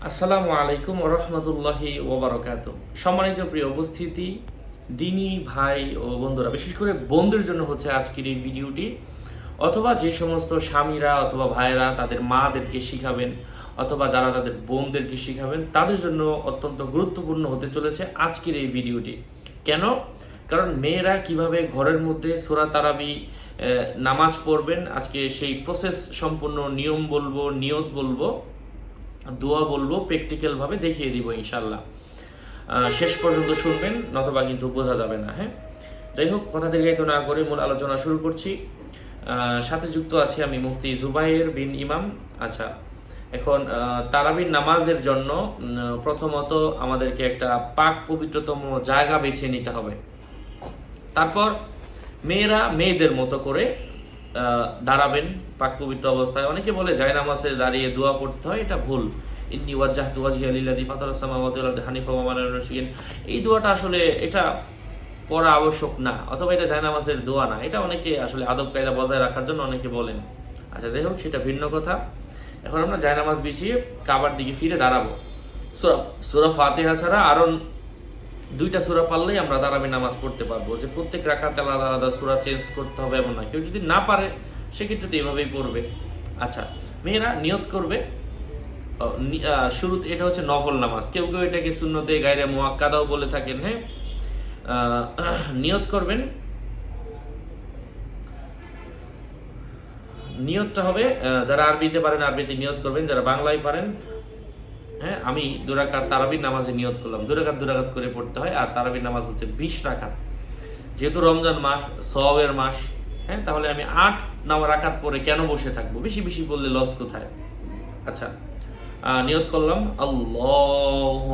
আসসালামু আলাইকুম রহমতুল্লাহি ওবরাকাতুহু। সম্মানিত প্রিয় উপস্থিতি, দিনী ভাই ও বন্ধুরা, বিশেষ করে বোনদের জন্য হচ্ছে আজকের এই ভিডিওটি। অথবা যে সমস্ত স্বামীরা অথবা ভাইয়েরা তাদের মাদেরকে শিখাবেন অথবা যারা তাদের বোনদেরকে শিখাবেন, তাদের জন্য অত্যন্ত গুরুত্বপূর্ণ হতে চলেছে আজকের এই ভিডিওটি। কেন? কারণ মেয়েরা কিভাবে ঘরের মধ্যে সূরা তারাবি নামাজ পড়বেন, আজকে সেই প্রসেস সম্পূর্ণ নিয়ম বলবো, নিয়ত বলবো, দোয়া বলবো, প্র্যাকটিক্যালভাবে দেখিয়ে দিব ইনশাল্লাহ। শেষ পর্যন্ত শুনবেন, নতবা কিন্তু বোঝা যাবে না। হ্যাঁ, যাই হোক, কথা দীর্ঘায়িত না করে মূল আলোচনা শুরু করছি। সাথে যুক্ত আছি আমি মুফতি জুবাইর বিন ইমাম। আচ্ছা, এখন তারাবির নামাজের জন্য প্রথমত আমাদেরকে একটা পাক পবিত্রতম জায়গা বেছে নিতে হবে। তারপর মেয়েরা মেয়েদের মতো করে দাঁড়াবেন পাক পবিত্র অবস্থায়। অনেকে বলে জায়নামাজে দাঁড়িয়ে দোয়া পড়তে হয়, এটা ভুল। ইন্নী ওয়াজ্জাহতু ওয়াজহিয়া লিল্লাযী ফাতারাস সামাওয়াতি ওয়াল আরদি হানিফা ওয়া মা আনা মিনাল মুশরিকিন, এই দোয়াটা আসলে এটা পড়া আবশ্যক না, অথবা এটা জায়নামাজের দোয়া না। এটা অনেকে আসলে আদব কায়দা বজায় রাখার জন্য অনেকে বলেন। আচ্ছা, যাই হোক, সেটা ভিন্ন কথা। এখন আমরা জায়নামাজ বিছিয়ে কাবার দিকে ফিরে দাঁড়াবো। সূরা ফাতিহা ছাড়া আরো দুইটা সূরা পারলেই আমরা তারাবি নামাজ পড়তে পারবো। যে প্রত্যেক রাকাতে আলাদা আলাদা সূরা চেঞ্জ করতে হবে এমন না। কেউ যদি না পারে সেক্ষেত্রে তো এভাবেই পড়বে। আচ্ছা, মেয়েরা নিয়ত করবে। শুরুতে এটা হচ্ছে নফল নামাজ, কেউ কেউ এটাকে সুন্নতে গায়রে মুআক্কাদাও বলে থাকেন। হ্যাঁ, নিয়ত করবেন। নিয়তটা হবে, যারা আরবিতে পারেন আরবিতে নিয়ত করবেন, যারা বাংলায় পারেন। হ্যাঁ, আমি 2 রাকাত তারাবির নামাজে নিয়ত করলাম। 2 রাকাত করে পড়তে হয়, আর তারাবির নামাজ হচ্ছে 20 রাকাত। যেহেতু রমজান মাস, সওয়াবের মাস, হ্যাঁ, তাহলে আমি 8 রাকাত পরে কেন বসে থাকবো? বেশি বেশি বললে লস কোথায়? আচ্ছা, নিয়ত করলাম আল্লাহ।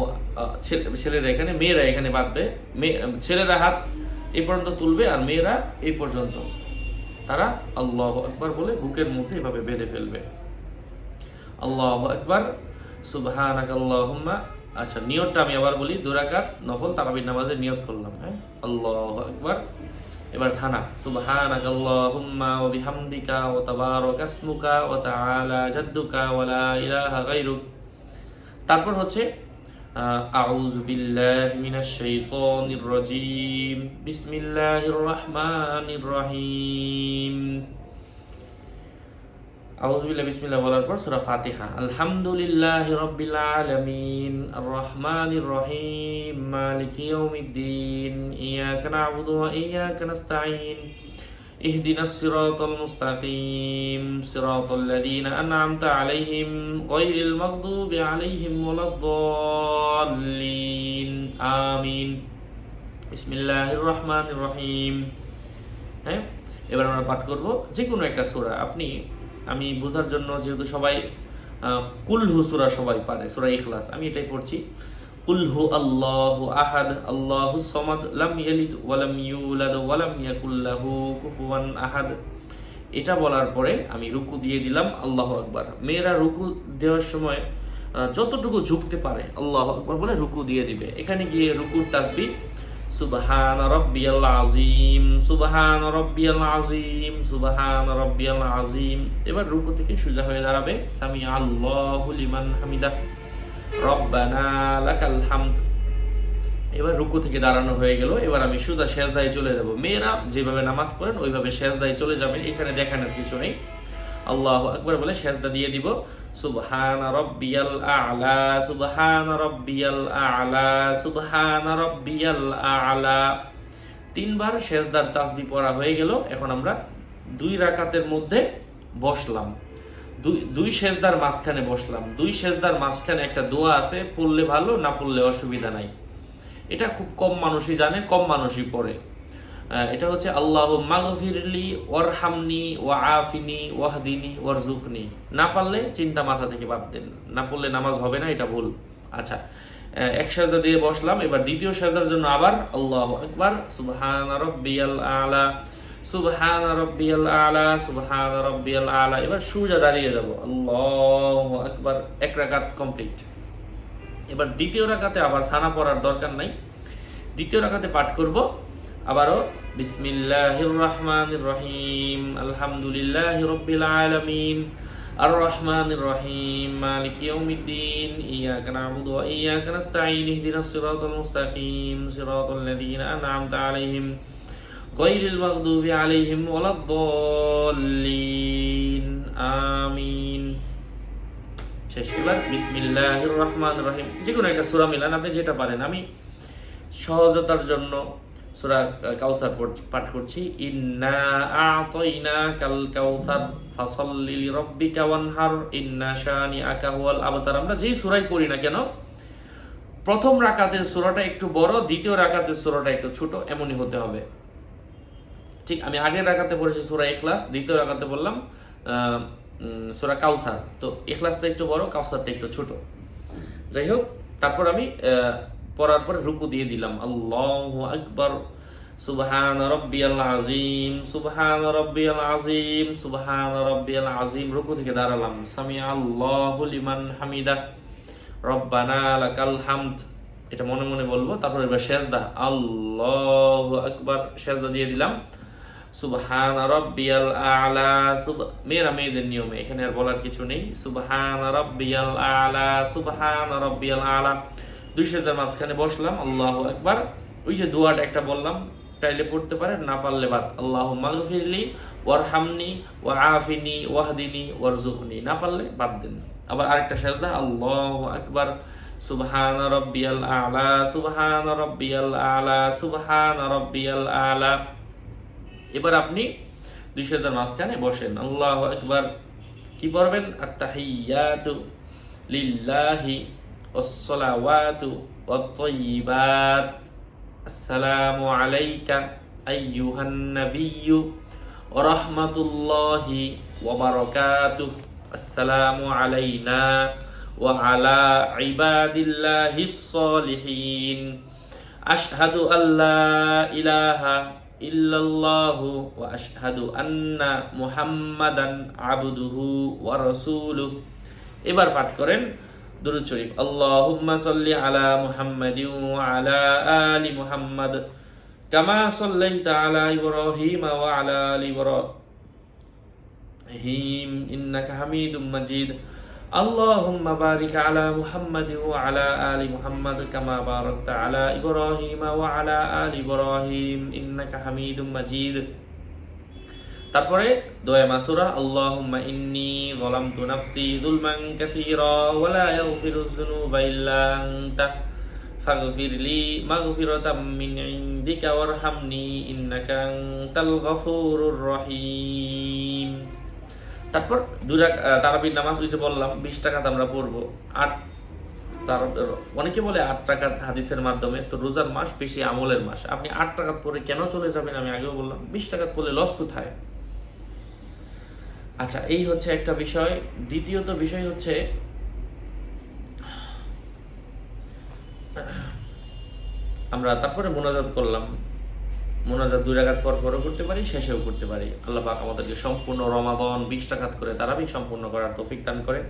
ছেলেরা এখানে, মেয়েরা এখানে বাঁধবে। ছেলেরা হাত এই পর্যন্ত তুলবে আর মেয়েরা এই পর্যন্ত। তারা আল্লাহ আকবার বলে বুকের মধ্যে এভাবে বেঁধে ফেলবে। আল্লাহু আকবার, সুবহানাকাল্লাহুম্মা। আচ্ছা, নিয়তটা আমি আবার বলি। 2 রাকাত নফল তারাবির নামাজে নিয়ত করলাম। হ্যাঁ, আল্লাহু আকবার। এবার থানা, সুবহানাকাল্লাহুম্মা ওয়া বিহামদিকা ওয়া তাবারাকা ইসমুকা ওয়া তাআলা জাদ্দুকা ওয়া লা ইলাহা গায়রুক। তারপর হচ্ছে আউযু বিল্লাহি মিনাশ শাইতানির রাজীম, বিসমিল্লাহির রহমানির রহিম। আউযুবিল্লাহি বিসমিল্লাহ বলার পর সূরা ফাতিহা। আলহামদুলিল্লাহি রাব্বিল আলামিন, আর রহমানির রহিম, মালিকি ইয়াউমিদ্দিন, ইয়াকা না'বুদু ওয়া ইয়াকা নাস্তাঈন, ইহদিনাস সিরাতাল মুস্তাকিম, সিরাতাল লাযীনা আন'আমতা আলাইহিম, গায়রিল মাগদুবি আলাইহিম ওয়ালাদ-দাল্লিন, আমিন। বিসমিল্লাহির রহমানির রহিম। হ্যাঁ, এবার আমরা পাঠ করব যে কোনো একটা সূরা। আমি বোঝার জন্য, যেহেতু সবাই কুলহু সূরা সবাই পারে, সূরা ইখলাস, আমি এটাই পড়ছি। কুলহু আল্লাহু আহাদ, আল্লাহুস সামাদ, লাম ইয়ালিদ ওয়া লাম ইউলাদ ওয়া লাম ইয়াকুল লাহু কুফুয়ান আহাদ। এটা বলার পরে আমি রুকু দিয়ে দিলাম। আল্লাহু আকবার। মেয়েরা রুকু দেওয়ার সময় যতটুকু ঝুঁকতে পারে আল্লাহু আকবার বলে রুকু দিয়ে দিবে। এখানে গিয়ে রুকুর তাসবিহ সুবহান রাব্বিয়াল আযীম, সুবহান রাব্বিয়াল আযীম, সুবহান রাব্বিয়াল আযীম। এবার রুকু থেকে সোজা হয়ে দাঁড়াবে। সামি আল্লাহু লিমান হামিদা, রব্বানা লাকাল হামদ। এবার রুকু থেকে দাঁড়ানো হয়ে গেল। এবার আমি সোজা সেজদায় চলে যাব। মেয়েরা যেভাবে নামাজ পড়েন ওইভাবে সেজদায় চলে যাবেন, এখানে দেখানোর কিছু নেই। আল্লাহু আকবার বলে সেজদা দিয়ে দিব। সুবহান রাব্বিয়াল আ'লা, সুবহান রাব্বিয়াল আ'লা, সুবহান রাব্বিয়াল আ'লা। 3 বার সেজদার তাসবিহ পড়া হয়ে গেল। এখন আমরা 2 রাকাতের মধ্যে বসলাম। দুই সেজদার মাঝখানে বসলাম। 2 সেজদার মাঝখানে একটা দোয়া আছে, পড়লে ভালো, না পড়লে অসুবিধা নাই। এটা খুব কম মানুষই জানে, কম মানুষই পড়ে। এটা হচ্ছে আল্লাহুম্মা গফিরলি ওয়ারহামনি ওয়াআফিনি ওয়াহদিনি ওয়ারজুকনি। না পারলে চিন্তা মাথা থেকে বাদ দেন, না পড়লে নামাজ হবে না, এটা ভুল। আচ্ছা, এক সাজদা দিয়ে বসলাম। এবার দ্বিতীয় সাজদার জন্য আবার আল্লাহু আকবার, সুবহান রাব্বিয়াল আ'লা, সুবহান রাব্বিয়াল আ'লা, সুবহান রাব্বিয়াল আ'লা। এবার সোজা দাঁড়িয়ে যাব। আল্লাহু আকবার। 1 রাকাত কমপ্লিট। এবার দ্বিতীয় রাকাতে আবার সানা পড়ার দরকার নাই। দ্বিতীয় রাকাতে পাঠ করব আবারও বিসমিল্লাহির রহমানির রহিম, আলহামদুলিল্লাহি রাব্বিল আলামিন, আর রহমানির রহিম মালিকি ইয়াউমিদ্দিন ইয়াকা না'বুদু ওয়া ইয়াকা নাস্তাঈন ইহদিনাস সিরাতাল মুস্তাকিম সিরাতাল লাযীনা আন'আমতা আলাইহিম গায়রিল মাগদুবি আলাইহিম ওয়ালাদ-দাল্লিন আমিন। শেষ। এবার বিসমিল্লাহির রহমানির রহিম যে কোনো একটা সূরা মিলান, আপনি যেটা পারেন। আমি সহজতার জন্য সূরা কাউসার পাঠ করছি। ইন্না আ'তাইনাকাল কাউসার ফাসাল্লি লিরাব্বিকা ওয়ানহার ইন্না শানিআকা হুয়াল আবতার। আমরা যেই সূরাই পড়ি না কেন, প্রথম রাকাতের সূরাটা একটু বড়, দ্বিতীয় রাকাতের সূরাটা একটু ছোট, এমনই হতে হবে। ঠিক আমি আগের রাকাতে পড়েছি সূরা ইখলাস, দ্বিতীয় রাকাতে বললাম সূরা কাউসার। তো ইখলাসটা একটু বড়, কাউসারটা একটু ছোট। যাই হোক, তারপর আমি পড়ার পরে রুকু দিয়ে দিলাম। আল্লাহু আকবার, সুবহান রাব্বিয়াল আযীম, সুবহান রাব্বিয়াল আযীম, সুবহান রাব্বিয়াল আযীম। রুকু থেকে দাঁড়ালাম। সামি আল্লাহু লিমান হামিদাহ, রব্বানা লাকাল হামদ। এটা মনে মনে বলবো। তারপর এবার সেজদা, আল্লাহু আকবার, সেজদা দিয়ে দিলাম। সুবহান রাব্বিয়াল আ'লা, মেয়েদের নিয়মে এখানে আর বলার কিছু নেই। সুবহান রাব্বিয়াল আ'লা, সুবহান রাব্বিয়াল আ'লা। দুই সেজদার মাঝখানে বসলাম। আল্লাহু আকবার। ওই যে দুয়াটা একটা বললাম, চাইলে পড়তে পারেন, না পারলে বাদ। আল্লাহুম্মা গফিরলি ওয়ারহামনি ওয়াআফিনি ওয়াহদিনি ওয়ারযুকনি, না পারলে বাদ দেন। আবার আরেকটা সেজদা, আল্লাহু আকবার, সুবহান রাব্বিয়াল আ'লা, সুবহান রাব্বিয়াল আ'লা, সুবহান রাব্বিয়াল আ'লা। এবার আপনি দুই সেজদার মাঝখানে বসেন। আল্লাহু আকবার। কি পড়বেন? আত-তাহিয়াতু লিল্লাহি ওয়াস-সালাওয়াতু ওয়াত-তাইয়্যিবাত, আসসালামু আলাইকা আইয়ুহান নাবিয়্যু ওয়া রাহমাতুল্লাহি ওয়া বারাকাতুহু, আসসালামু আলাইনা ওয়া আলা ইবাদিল্লাহিস সালিহিন, আশহাদু আল্লা ইলাহা ইল্লাল্লাহু ওয়া আশহাদু আন্না মুহাম্মাদান আবদুহু ওয়া রাসূলুহু। এবার পাঠ করেন দুরূদ শরীফ। আল্লাহুম্মা সাল্লি আলা মুহাম্মাদিন ওয়া আলা আলি মুহাম্মাদ কামা সাল্লাইতা আলা ইব্রাহিম ওয়া আলা আলি ইব্রাহিম ইন্নাকা হামিদুম মাজিদ। আল্লাহুম্মা বারিক আলা মুহাম্মাদিন ওয়া আলা আলি মুহাম্মাদ কামা বারাকতা আলা ইব্রাহিম ওয়া আলা আলি ইব্রাহিম ইন্নাকা হামিদুম মাজিদ। তারপরে দোয়া মাসুরা, আল্লাহুম্মা ইন্নী যালামতু নাফসি যুলমান কাসীরা ওয়া লা ইয়াগফিরুয যুনুবা ইল্লা আনতা ফাগফিরলি মাগফিরাতাম মিন ইনদিকা ওয়ারহামনি ইন্নাকা আনতাল গফুরুর রহিম। তারপর তারাবির নামাজ, ওই যে বললাম 20 টাকাত আমরা পড়বো। অনেকে বলে 8 টাকাত হাদিসের মাধ্যমে। তো রোজার মাস বেশি আমলের মাস। আপনি 8 টাকাত পড়ে কেন চলে যাবেন? আমি আগেও বললাম 20 টাকাত পড়লে লস কোথায়? আচ্ছা, এই হচ্ছে একটা বিষয়। দ্বিতীয়ত বিষয় হচ্ছে আমরা তারপরে মোনাজাত করলাম। মোনাজাত 2 রাকাত পর পরও করতে পারি, শেষেও করতে পারি। আল্লাহ পাক আমাদেরকে সম্পূর্ণ রমাদান 20 রাকাত করে তারাবি সম্পূর্ণ করার তৌফিক দান করেন।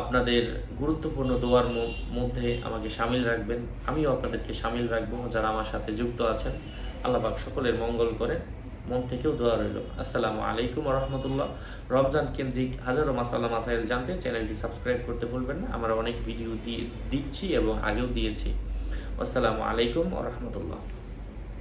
আপনাদের গুরুত্বপূর্ণ দোয়ার মধ্যে আমাকে শামিল রাখবেন, আমিও আপনাদেরকে শামিল রাখবো যারা আমার সাথে যুক্ত আছেন। আল্লাহ পাক সকলের মঙ্গল করেন। মন থেকেও দোয়া রইল। আসসালামু আলাইকুম ওয়া রাহমাতুল্লাহ। রমজান কেন্দ্রিক হাজারো মাসালা মাসাইল জানতে চ্যানেলটি সাবস্ক্রাইব করতে ভুলবেন না। আমরা অনেক ভিডিও দিচ্ছি এবং আগেও দিয়েছি। আসসালামু আলাইকুম ওয়া রাহমাতুল্লাহ।